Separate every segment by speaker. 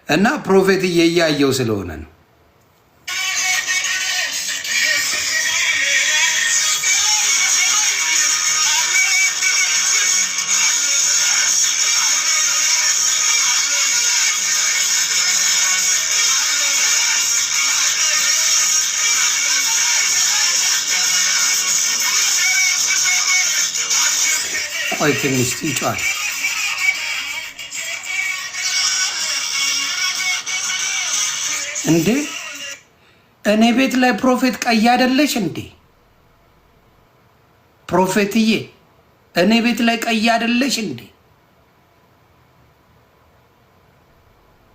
Speaker 1: እና ፕሮፌት እያየው ስለሆነ ነው። ቆይ ትንሽ ይጫዋል እንዴ? እኔ ቤት ላይ ፕሮፌት ቀይ አይደለሽ እንዴ? ፕሮፌትዬ እኔ ቤት ላይ ቀይ አይደለሽ እንዴ?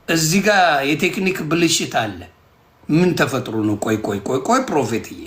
Speaker 1: እዚህ ጋር የቴክኒክ ብልሽት አለ። ምን ተፈጥሮ ነው? ቆይ ፕሮፌትዬ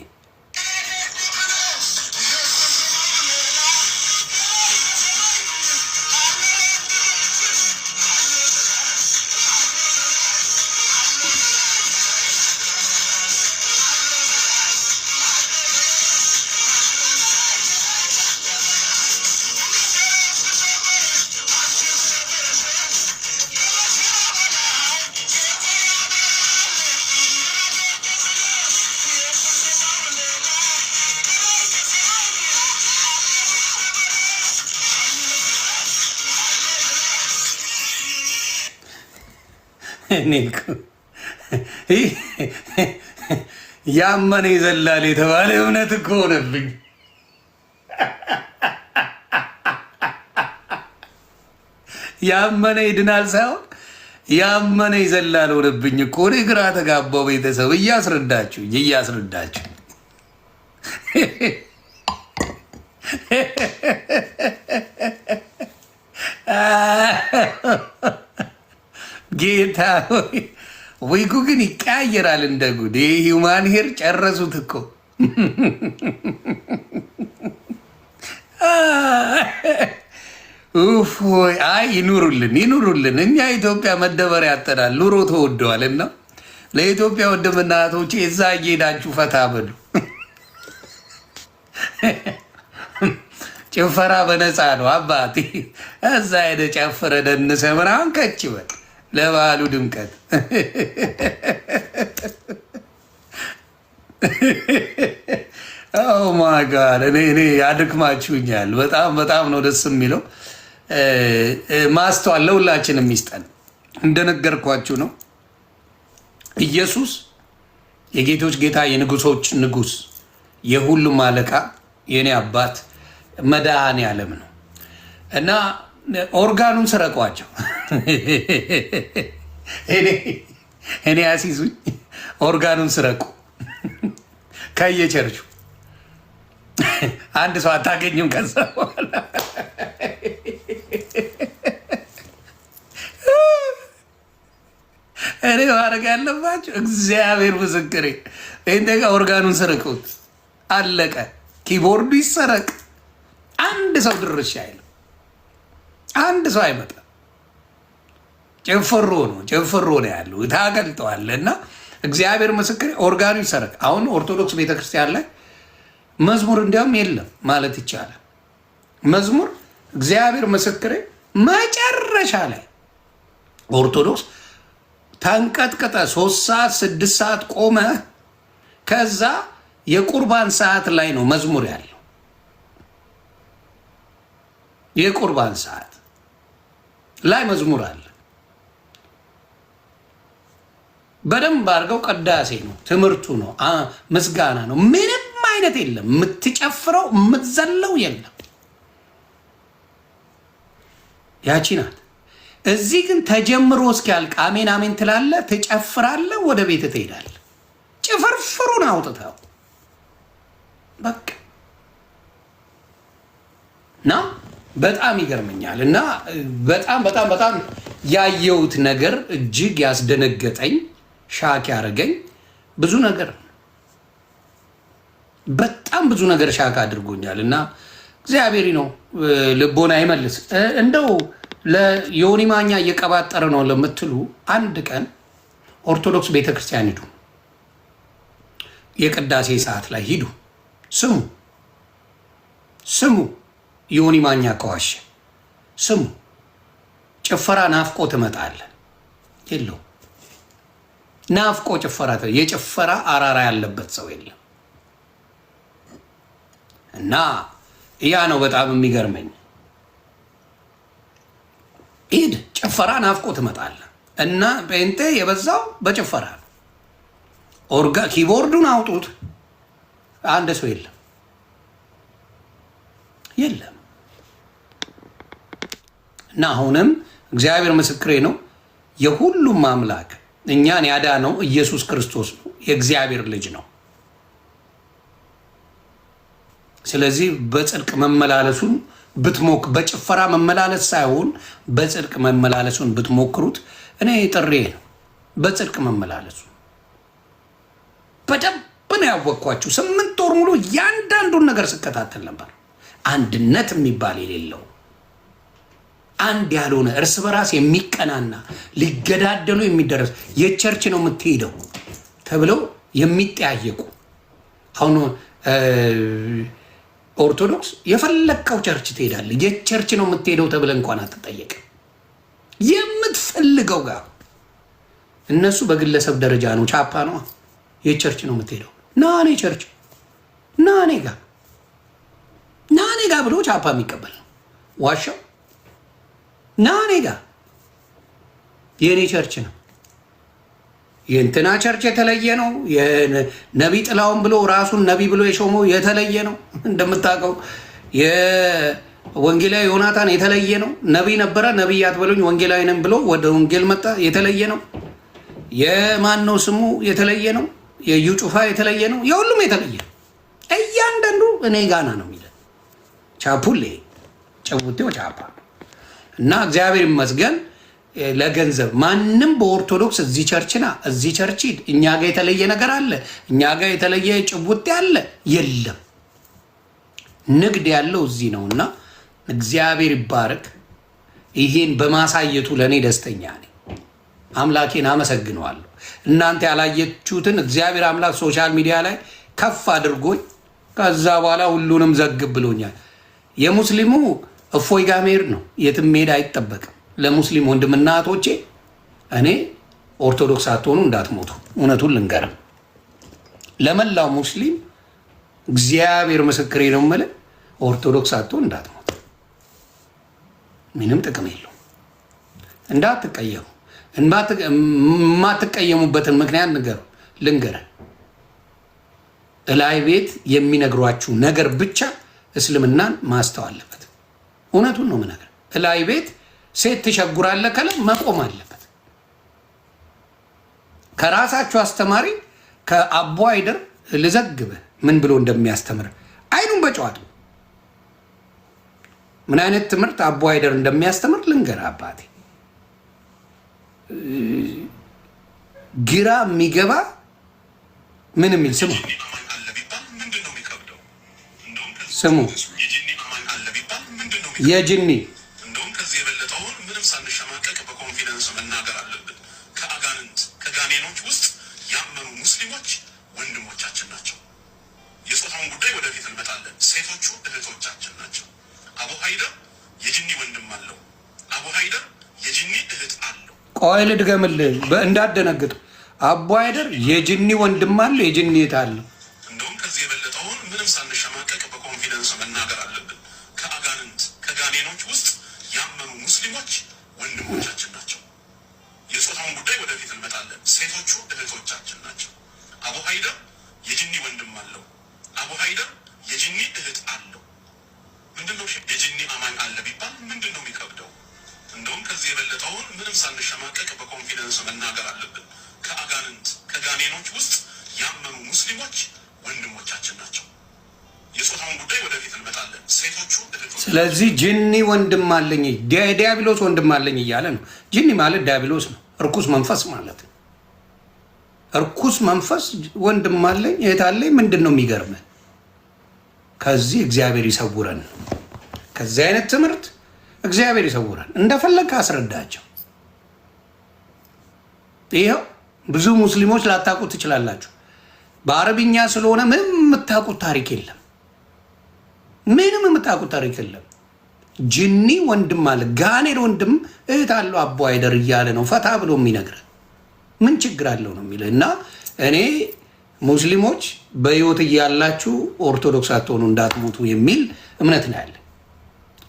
Speaker 1: ያመነ ይዘላል የተባለ እውነት እኮ ሆነብኝ። ያመነ ይድናል ሳይሆን ያመነ ይዘላል ሆነብኝ እኮ። እኔ ግራ ተጋባው። ቤተሰብ እያስረዳችሁ ጌታ ዊጉ ግን ይቀያየራል እንደ ጉድ። ሂውማን ሄር ጨረሱት እኮ። አይ ይኑሩልን። እኛ ኢትዮጵያ መደበሪያ ያጠናል። ኑሮ ተወደዋል እና ለኢትዮጵያ ወንድምና እህቶቼ እዛ እየሄዳችሁ ፈታ በሉ። ጭፈራ በነፃ ነው አባቴ። እዛ ሄደ ጨፍረ ደንሰ ምናምን ከች በል ለበዓሉ ድምቀት። ኦ ማይ ጋድ እኔ ያድክማችሁኛል። በጣም ነው ደስ የሚለው። ማስተዋል ለሁላችንም ይስጠን። እንደነገርኳችሁ ነው ኢየሱስ የጌቶች ጌታ የንጉሶች ንጉስ የሁሉም አለቃ የኔ አባት መድኃኔ ዓለም ነው እና ኦርጋኑን ስረቋቸው። እኔ አሲዙኝ ኦርጋኑን ስረቁ ከየቸርቹ አንድ ሰው አታገኝም። ከዛ በኋላ እኔ ማድረግ ያለባቸው እግዚአብሔር ምስክሬ፣ ይህን ኦርጋኑን ስረቁት። አለቀ። ኪቦርዱ ይሰረቅ። አንድ ሰው ድርሻ አይልም። አንድ ሰው አይመጣም። ጭፍሮ ነው ያለው። ታገልጠዋል እና እግዚአብሔር ምስክሬ ኦርጋኑ ይሰረቅ። አሁን ኦርቶዶክስ ቤተክርስቲያን ላይ መዝሙር እንዲያውም የለም ማለት ይቻላል። መዝሙር እግዚአብሔር ምስክሬ መጨረሻ ላይ ኦርቶዶክስ ተንቀጥቀጠ 3 ሰዓት 6 ሰዓት ቆመ። ከዛ የቁርባን ሰዓት ላይ ነው መዝሙር ያለው። የቁርባን ሰዓት ላይ መዝሙር አለ። በደንብ አድርገው ቅዳሴ ነው፣ ትምህርቱ ነው፣ ምስጋና ነው። ምንም አይነት የለም። የምትጨፍረው የምትዘለው የለም። ያቺ ናት። እዚህ ግን ተጀምሮ እስኪያልቅ አሜን አሜን ትላለህ፣ ትጨፍራለህ፣ ወደ ቤት ትሄዳለህ። ጭፍርፍሩን አውጥተው በቃ እና በጣም ይገርመኛል። እና በጣም ያየሁት ነገር እጅግ ያስደነገጠኝ ሻክ ያደረገኝ ብዙ ነገር በጣም ብዙ ነገር ሻክ አድርጎኛል። እና እግዚአብሔር ነው ልቦና ይመልስ። እንደው ለዮኒ ማኛ እየቀባጠረ ነው ለምትሉ አንድ ቀን ኦርቶዶክስ ቤተክርስቲያን ሂዱ፣ የቅዳሴ ሰዓት ላይ ሂዱ፣ ስሙ። ዮኒ ማኛ ከዋሸ ስሙ። ጭፈራ ናፍቆ ትመጣለህ የለው ናፍቆ ጭፈራ የጭፈራ አራራ ያለበት ሰው የለም። እና ያ ነው በጣም የሚገርመኝ። ሂድ ጭፈራ ናፍቆ ትመጣለህ። እና ጴንጤ የበዛው በጭፈራ ነው። ኪቦርዱን አውጡት፣ አንድ ሰው የለም የለም። እና አሁንም እግዚአብሔር ምስክሬ ነው፣ የሁሉም አምላክ እኛን ያዳነው ኢየሱስ ክርስቶስ ነው፣ የእግዚአብሔር ልጅ ነው። ስለዚህ በጽድቅ መመላለሱን በጭፈራ መመላለስ ሳይሆን በጽድቅ መመላለሱን ብትሞክሩት እኔ ጥሬ ነው። በጽድቅ መመላለሱ በደንብ ነው ያወቅኳችሁ። 8 ወር ሙሉ እያንዳንዱን ነገር ስከታተል ነበር። አንድነት የሚባል የሌለው አንድ ያልሆነ እርስ በራስ የሚቀናና ሊገዳደሉ የሚደረስ የቸርች ነው የምትሄደው ተብለው የሚጠያየቁ አሁን ኦርቶዶክስ የፈለግከው ቸርች ትሄዳለህ። የቸርች ነው የምትሄደው ተብለህ እንኳን አትጠየቅም። የምትፈልገው ጋር እነሱ በግለሰብ ደረጃ ነው። ቻፓ ነው የቸርች ነው የምትሄደው። ና እኔ ቸርች ና እኔ ጋ ብሎ ቻፓ የሚቀበል ነው። ዋሻው ና እኔ ጋ የእኔ ቸርች ነው። የእንትና ቸርች የተለየ ነው። የነቢ ጥላውን ብሎ ራሱን ነቢ ብሎ የሾመው የተለየ ነው። እንደምታውቀው የወንጌላዊ ዮናታን የተለየ ነው። ነቢ ነበረ፣ ነቢይ አትበሉኝ ወንጌላዊ ነን ብሎ ወደ ወንጌል መጣ፣ የተለየ ነው። የማን ነው ስሙ የተለየ ነው። የዩ ጩፋ የተለየ ነው። የሁሉም የተለየ ነው። እያንዳንዱ እኔ ጋና ነው የሚለ ቻፑሌ ጨቡቴው ቻፓ እና እግዚአብሔር ይመስገን ለገንዘብ ማንም በኦርቶዶክስ እዚህ ቸርችና እዚህ ቸርች ሂድ እኛ ጋር የተለየ ነገር አለ፣ እኛ ጋር የተለየ ጭቡቴ አለ የለም። ንግድ ያለው እዚህ ነውና እግዚአብሔር ይባረክ። ይሄን በማሳየቱ ለእኔ ደስተኛ ነኝ። አምላኬን አመሰግነዋለሁ። እናንተ ያላየችሁትን እግዚአብሔር አምላክ ሶሻል ሚዲያ ላይ ከፍ አድርጎኝ ከዛ በኋላ ሁሉንም ዘግብ ብሎኛል። የሙስሊሙ እፎይ ጋር መሄድ ነው፣ የትም መሄድ አይጠበቅም። ለሙስሊም ወንድምና እህቶቼ እኔ ኦርቶዶክስ አትሆኑ እንዳትሞቱ፣ እውነቱን ልንገርም። ለመላው ሙስሊም እግዚአብሔር ምስክሬ ነው የምልህ፣ ኦርቶዶክስ አትሆኑ እንዳትሞቱ፣ ምንም ጥቅም የለውም። እንዳትቀየሙ። የማትቀየሙበትን ምክንያት ልንገርህ። እላይ ቤት የሚነግሯችሁ ነገር ብቻ እስልምናን ማስተው አለበት። እውነቱን ነው የምነግርህ። እላይ ቤት ሴት ትሸጉራለህ ካለ መቆም አለበት። ከራሳችሁ አስተማሪ ከአቦ አይደር ልዘግብህ ምን ብሎ እንደሚያስተምር አይኑን በጨዋቱ ምን አይነት ትምህርት አቦ አይደር እንደሚያስተምር ልንገርህ አባቴ። ግራ የሚገባ ምን የሚል ስሙ ስሙ የጅኒ
Speaker 2: እንደውም ከዚህ የበለጠውን ምንም ሳንሸማቀቅ በኮንፊደንስ መናገር አለብን። ከአጋንንት ከጋኔኖች ውስጥ ያመኑ ሙስሊሞች ወንድሞቻችን ናቸው። የጾታውን ጉዳይ ወደፊት እንመጣለን። ሴቶቹ እህቶቻችን ናቸው። አቡ ሀይደር የጅኒ ወንድም አለው። አቡ ሀይደር የጅኒ እህት አለው።
Speaker 1: ቆይ ልድገምልህ እንዳትደነግጥ። አቡ ሀይደር የጅኒ ወንድም አለው፣ የጅኒ እህት አለው።
Speaker 2: እንደውም ከዚህ የበለጠውን ምንም ሳንሸማቀቅ በኮንፊደንስ መናገር አለብን። ከአጋንንት ከጋኔኖች ውስጥ ያመኑ ሙስሊሞች ወንድሞቻችን ናቸው። የጾታውን ጉዳይ ወደፊት እንመጣለን። ሴቶቹ እህቶቻችን ናቸው። አቡ ሀይደር የጅኒ ወንድም አለው። አቡ ሀይደር የጅኒ እህት አለው። ምንድነው የጅኒ አማኝ አለ ቢባል ምንድን ነው የሚከብደው? እንደውም ከዚህ የበለጠውን ምንም ሳንሸማቀቅ በኮንፊደንስ መናገር አለብን። ከአጋንንት ከጋኔኖች ውስጥ ያመኑ ሙስሊሞች ወንድሞቻችን ናቸው። የጾታውን ጉዳይ ወደፊት እንመጣለን። ሴቶቹ እህቶች።
Speaker 1: ስለዚህ ጅኒ ወንድም አለኝ ዲያብሎስ ወንድም አለኝ እያለ ነው። ጅኒ ማለት ዲያብሎስ ነው፣ እርኩስ መንፈስ ማለት ነው። እርኩስ መንፈስ ወንድም አለኝ እህት አለኝ። ምንድን ነው የሚገርምህ? ከዚህ እግዚአብሔር ይሰውረን። ከዚህ አይነት ትምህርት እግዚአብሔር ይሰውረን። እንደፈለግ አስረዳቸው። ይኸው ብዙ ሙስሊሞች ላታውቁት ትችላላችሁ። በአረብኛ ስለሆነ ምንም የምታውቁት ታሪክ የለም። ምንም የምታውቁት ታሪክ የለም። ጅኒ ወንድም አለ፣ ጋኔር ወንድም እህት አለው አቡ ሀይደር እያለ ነው ፈታ ብሎ የሚነግረን። ምን ችግር አለው ነው የሚለው። እና እኔ ሙስሊሞች በህይወት እያላችሁ ኦርቶዶክስ አትሆኑ እንዳትሞቱ የሚል እምነት ነው ያለ።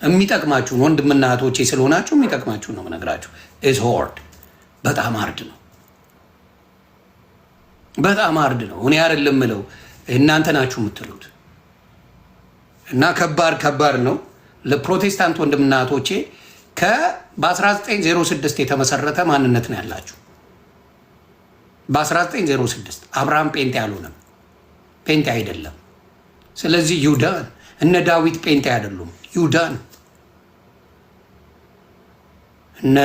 Speaker 1: የሚጠቅማችሁን ወንድምና እህቶቼ ስለሆናችሁ የሚጠቅማችሁን ነው የምነግራችሁ። ኢዝ ሆርድ በጣም አርድ ነው፣ በጣም አርድ ነው። እኔ አይደለም የምለው እናንተ ናችሁ የምትሉት። እና ከባድ ነው ለፕሮቴስታንት ወንድምና እህቶቼ። በ1906 የተመሰረተ ማንነት ነው ያላችሁ። በ1906 አብርሃም ጴንጤ አልሆነም፣ ጴንጤ አይደለም። ስለዚህ ይሁዳን እነ ዳዊት ጴንጤ አይደሉም፣ ይሁዳን እነ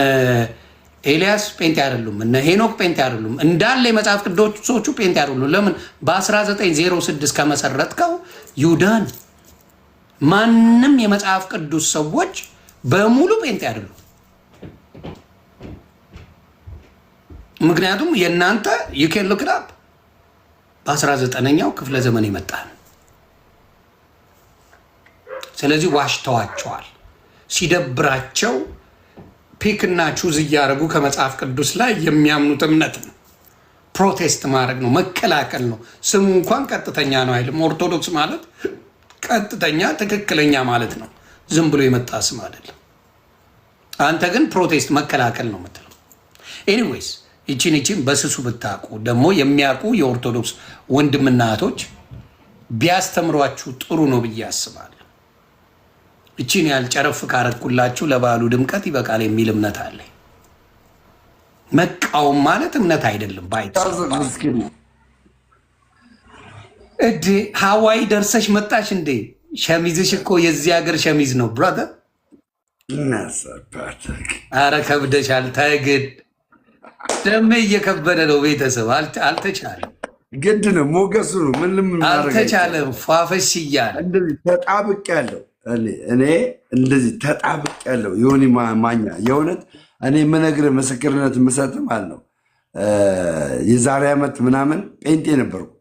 Speaker 1: ኤልያስ ጴንጤ አይደሉም፣ እነ ሄኖክ ጴንጤ አይደሉም። እንዳለ የመጽሐፍ ቅዱሶቹ ጴንጤ አይደሉም። ለምን? በ1906 ከመሰረትከው ይሁዳን ማንም የመጽሐፍ ቅዱስ ሰዎች በሙሉ ጴንጤ አይደሉም። ምክንያቱም የእናንተ ዩኬን ሉክዳፕ በ19ኛው ክፍለ ዘመን የመጣ ነው። ስለዚህ ዋሽተዋቸዋል። ሲደብራቸው ፒክና ቹዝ እያደረጉ ከመጽሐፍ ቅዱስ ላይ የሚያምኑት እምነት ነው። ፕሮቴስት ማድረግ ነው፣ መከላከል ነው። ስሙ እንኳን ቀጥተኛ ነው አይልም። ኦርቶዶክስ ማለት ቀጥተኛ ትክክለኛ ማለት ነው። ዝም ብሎ የመጣ ስም አይደለም። አንተ ግን ፕሮቴስት መከላከል ነው የምትለው። ኤኒዌይስ ይቺን በስሱ ብታውቁ ደግሞ የሚያውቁ የኦርቶዶክስ ወንድምና እህቶች ቢያስተምሯችሁ ጥሩ ነው ብዬ አስባለሁ። ይቺን ያህል ጨረፍ ካረኩላችሁ ለበዓሉ ድምቀት ይበቃል የሚል እምነት አለ። መቃወም ማለት እምነት አይደለም። እዴ ሀዋይ ደርሰሽ መጣሽ እንዴ? ሸሚዝሽ እኮ የዚህ ሀገር ሸሚዝ ነው ብራዘር። አረ ከብደሻል። ተግድ ደሜ እየከበደ ነው። ቤተሰብ አልተቻለም።
Speaker 3: ግድ ነው፣ ሞገሱ ነው። ምን
Speaker 1: አልተቻለም። ፏፈሽ እያለ
Speaker 3: እንደዚህ ተጣብቅ ያለው እኔ እንደዚህ ተጣብቅ ያለው የሆነ ማኛ የእውነት እኔ የምነግርህ ምስክርነት የምሰጥ ማለት ነው። የዛሬ ዓመት ምናምን ጴንጤ ነበርኩ።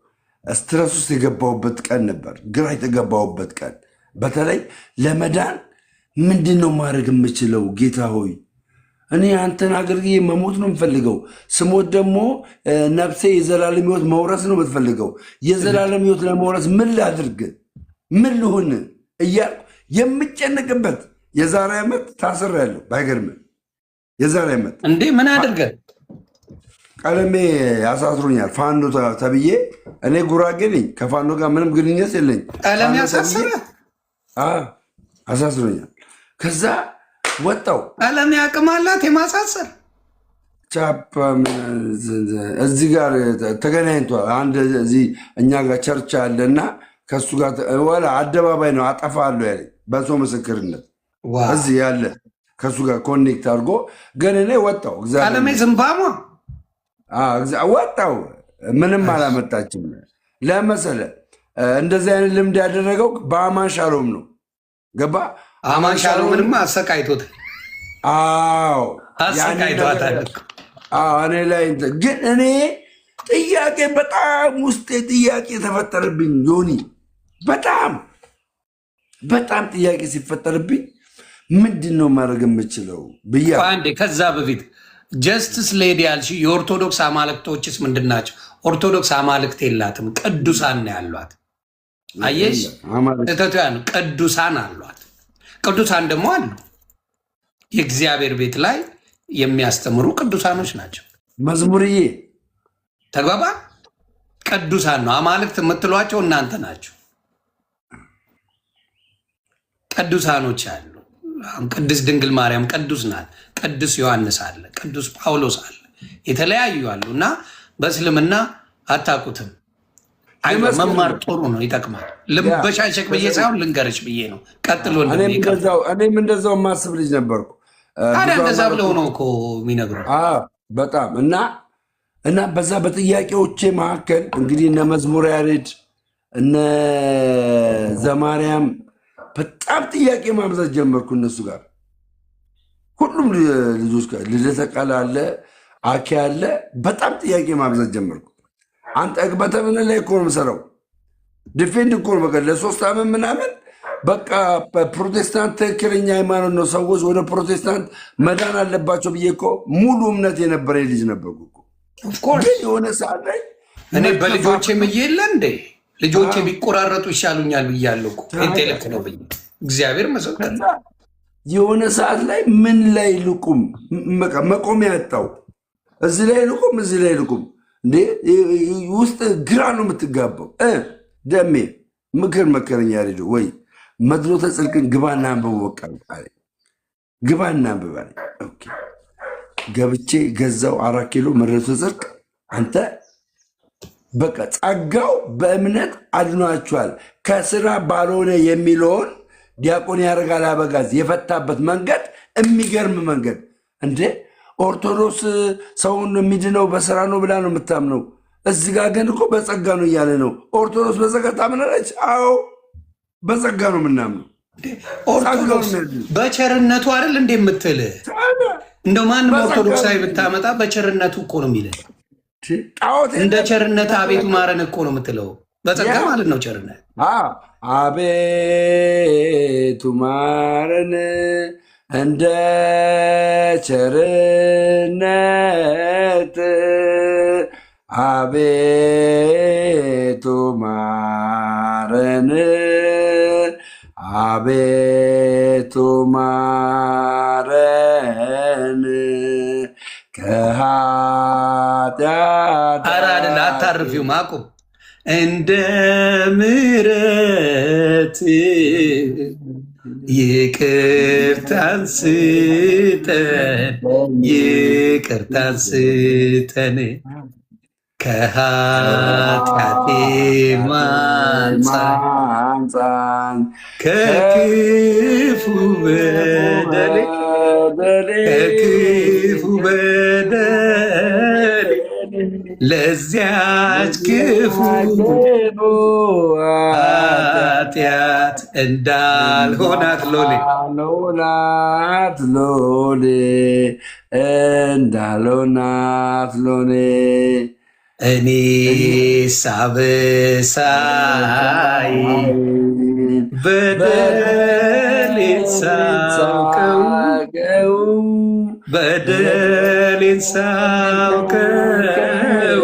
Speaker 3: ስትረስ ውስጥ የገባሁበት ቀን ነበር፣ ግራ የተገባሁበት ቀን። በተለይ ለመዳን ምንድን ነው ማድረግ የምችለው? ጌታ ሆይ እኔ አንተን አገልግዬ መሞት ነው የምፈልገው። ስሞት ደግሞ ነፍሴ የዘላለም ሕይወት መውረስ ነው የምትፈልገው። የዘላለም ሕይወት ለመውረስ ምን ላድርግ? ምን ልሁን እያልኩ የምጨንቅበት የዛሬ ዓመት ታስሬያለሁ። ባይገርምህ የዛሬ ዓመት
Speaker 1: እንዴ ምን አድርገህ?
Speaker 3: ቀለሜ ያሳስሩኛል። ፋኖ ተብዬ እኔ ጉራጌ ነኝ። ከፋኖ ጋር ምንም ግንኙነት የለኝ።
Speaker 1: ቀለም ያሳስረ
Speaker 3: አሳስሮኛል። ከዛ ወጣው።
Speaker 1: ቀለም ያቅም አላት የማሳሰር
Speaker 3: ቻፓ እዚህ ጋር ተገናኝቷ አንድ እዚህ እኛ ጋር ቸርች አለና ከሱ ጋር ወላ አደባባይ ነው አጠፋለሁ ያለኝ በሰው ምስክርነት እዚህ ያለ ከሱ ጋር ኮኔክት አድርጎ ግን እኔ ወጣው።
Speaker 1: ቀለሜ ዝምባማ
Speaker 3: ወጣው። ምንም አላመጣችም። ለመሰለ እንደዚህ አይነት ልምድ ያደረገው በአማን ሻሎም ነው። ገባ?
Speaker 1: አማን ሻሎምንማ አሰቃይቶት።
Speaker 3: አዎ
Speaker 1: አሰቃይቷታል።
Speaker 3: እኔ ላይ ግን እኔ ጥያቄ በጣም ውስጤ ጥያቄ ተፈጠረብኝ። ዮኒ በጣም ጥያቄ ሲፈጠርብኝ ምንድን ነው ማድረግ የምችለው ብያ
Speaker 1: አንዴ ከዛ በፊት ጀስትስ ሌዲ ያልሽ የኦርቶዶክስ አማልክቶችስ ምንድን ናቸው? ኦርቶዶክስ አማልክት የላትም፣ ቅዱሳን ነው ያሏት። አየሽ እተቱያን ቅዱሳን አሏት። ቅዱሳን ደግሞ አሉ የእግዚአብሔር ቤት ላይ የሚያስተምሩ ቅዱሳኖች ናቸው።
Speaker 3: መዝሙርዬ
Speaker 1: ተግባባ። ቅዱሳን ነው። አማልክት የምትሏቸው እናንተ ናቸው። ቅዱሳኖች አሉ። ቅድስት ድንግል ማርያም ቅዱስ ናት። ቅዱስ ዮሐንስ አለ፣ ቅዱስ ጳውሎስ አለ፣ የተለያዩ አሉ። እና በእስልምና አታውቁትም። መማር ጥሩ ነው፣ ይጠቅማል። ልበሻሸቅ ብዬ ሳይሆን ልንገርሽ ብዬ ነው። ቀጥሎ
Speaker 3: እኔም እንደዛው ማስብ ልጅ ነበርኩ።
Speaker 1: ታዲያ እንደዛ ብለው ነው እኮ የሚነግሩ
Speaker 3: በጣም እና በዛ በጥያቄዎቼ መካከል እንግዲህ እነ መዝሙረ ያሬድ እነ ዘማርያም በጣም ጥያቄ ማብዛት ጀመርኩ። እነሱ ጋር ሁሉም ልጆች ጋር ልደተ ቃል አለ፣ አኬ አለ። በጣም ጥያቄ ማብዛት ጀመርኩ። አንተ እግበተምን ላይ እኮ ነው የምሰራው። ዲፌንድ እኮ ነው በቃ ለ3 ዓመት ምናምን በቃ ፕሮቴስታንት ትክክለኛ ሃይማኖት ነው፣ ሰዎች ወደ ፕሮቴስታንት መዳን አለባቸው ብዬ እኮ ሙሉ እምነት የነበረ ልጅ ነበርኩ እኮ።
Speaker 1: ኦፍኮርስ
Speaker 3: ግን የሆነ ሰዓት ላይ
Speaker 1: እኔ በልጆቼ ምዬለ እንዴ ልጆቼ ቢቆራረጡ ይሻሉኛል ብያለሁ እኮ ጴንጤ ነው ብዬ እግዚአብሔር መሰከረ።
Speaker 3: የሆነ ሰዓት ላይ ምን ላይ ልቁም መቆሚያ ያጣው እዚህ ላይ ልቁም እዚህ ላይ ልቁም እንዴ ውስጥ ግራ ነው የምትጋባው። ደሜ ምክር መከረኛ ልጅ ወይ መድሎተ ጽድቅን ግባና አንብቡ። በቃ ግባና አንብባ ገብቼ ገዛው 4 ኪሎ መድሎተ ጽድቅ። አንተ በቃ ጸጋው በእምነት አድኗቸዋል ከስራ ባልሆነ የሚለውን ዲያቆን ያደርጋል አበጋዝ የፈታበት መንገድ የሚገርም መንገድ እንዴ። ኦርቶዶክስ ሰውን የሚድነው በስራ ነው ብላ ነው የምታምነው። እዚህ ጋር ግን እኮ በጸጋ ነው እያለ ነው። ኦርቶዶክስ በጸጋ ታምናለች? አዎ በጸጋ ነው የምናምነው።
Speaker 1: ኦርቶዶክስ በቸርነቱ አይደል እንደ የምትል እንደው ማንም ኦርቶዶክሳዊ ብታመጣ በቸርነቱ እኮ ነው የሚል። እንደ ቸርነት አቤቱ ማረን እኮ ነው የምትለው። በጸጋ ማለት ነው ቸርነት።
Speaker 3: አቤቱ ማረን እንደ ቸርነት አቤቱ ማረን አቤቱ ማረን ከኃጢአት
Speaker 1: አራድን አታርፊው ማቁም እንደ ምሕረት ይቅርታን ስጠን ይቅርታን ስጠን ከኃጢአቴ ማንጻን ከክፉ በደሌ ከክፉ በደሌ ለዚያች ክፉ ኃጢአት እንዳልሆናት ሎሌ
Speaker 3: እንዳልሆናት ሎሌ
Speaker 1: እኔ ሳበሳይ በደሌን ሳውቀው በደሌን ሳውቀው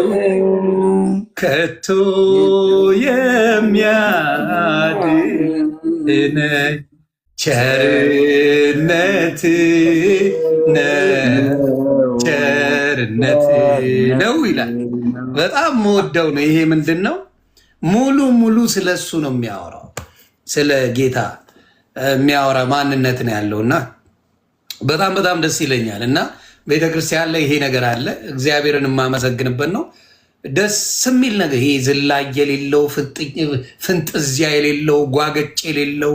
Speaker 1: ከቶ የሚያድነኝ ቸርነት ቸርነት ነው ይላል። በጣም መወደው ነው። ይሄ ምንድን ነው? ሙሉ ስለ እሱ ነው የሚያወራው፣ ስለ ጌታ የሚያወራ ማንነት ነው ያለው እና በጣም ደስ ይለኛል። እና ቤተክርስቲያን ላይ ይሄ ነገር አለ። እግዚአብሔርን የማመሰግንበት ነው። ደስ የሚል ነገር ይሄ ዝላይ የሌለው ፍንጥዚያ የሌለው ጓገጭ የሌለው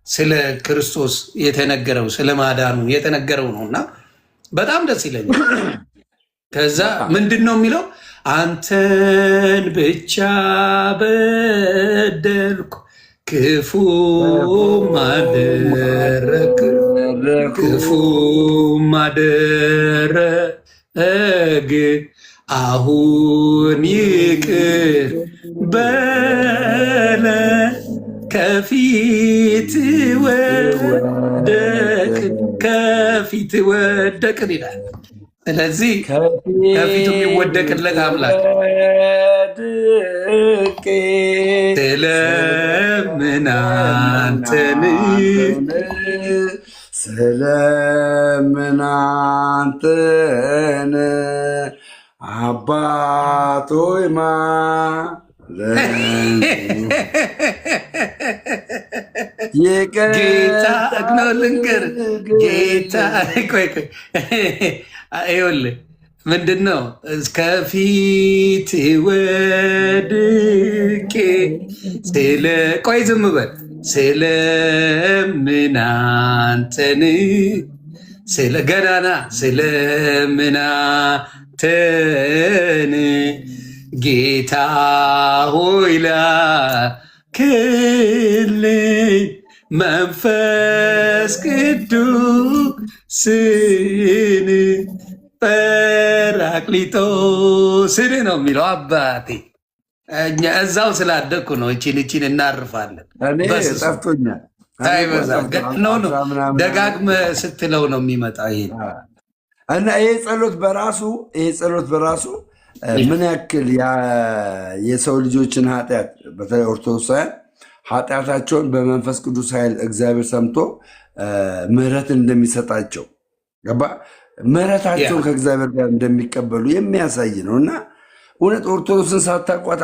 Speaker 1: ስለ ክርስቶስ የተነገረው ስለ ማዳኑ የተነገረው ነው እና በጣም ደስ ይለኛል። ከዛ ምንድን ነው የሚለው? አንተን ብቻ በደልኩ ክፉ ማደረግ አሁን ይቅር በለ ከፊት ወደቅን ይላል። ስለዚህ ከፊቱ የሚወደቅለት አምላክ
Speaker 3: ስለምናንተን አባቶይ
Speaker 1: ጌታ እግነው ልንገር ጌታ ቆይ ይኸውልህ ምንድን ነው እስከፊት ወድቄ ቆይ ዝም በል ስለምናንተን ገናና ስለምናንተን ጌታ ሆይ ላክልኝ መንፈስ ቅዱስን ጰራቅሊጦስን ነው የሚለው አባቴ። እኛ እዛው ስላደግኩ ነው። እቺን እናርፋለን።
Speaker 3: ጠፍቶኛል።
Speaker 1: ደጋግመህ ስትለው ነው የሚመጣው ይሄ
Speaker 3: እና ይሄ ጸሎት በራሱ ምን ያክል የሰው ልጆችን ኃጢአት በተለይ ኦርቶዶክሳውያን ኃጢአታቸውን በመንፈስ ቅዱስ ኃይል እግዚአብሔር ሰምቶ ምህረትን እንደሚሰጣቸው ገባ ምህረታቸውን ከእግዚአብሔር ጋር እንደሚቀበሉ የሚያሳይ ነው እና እውነት ኦርቶዶክስን ሳታቋት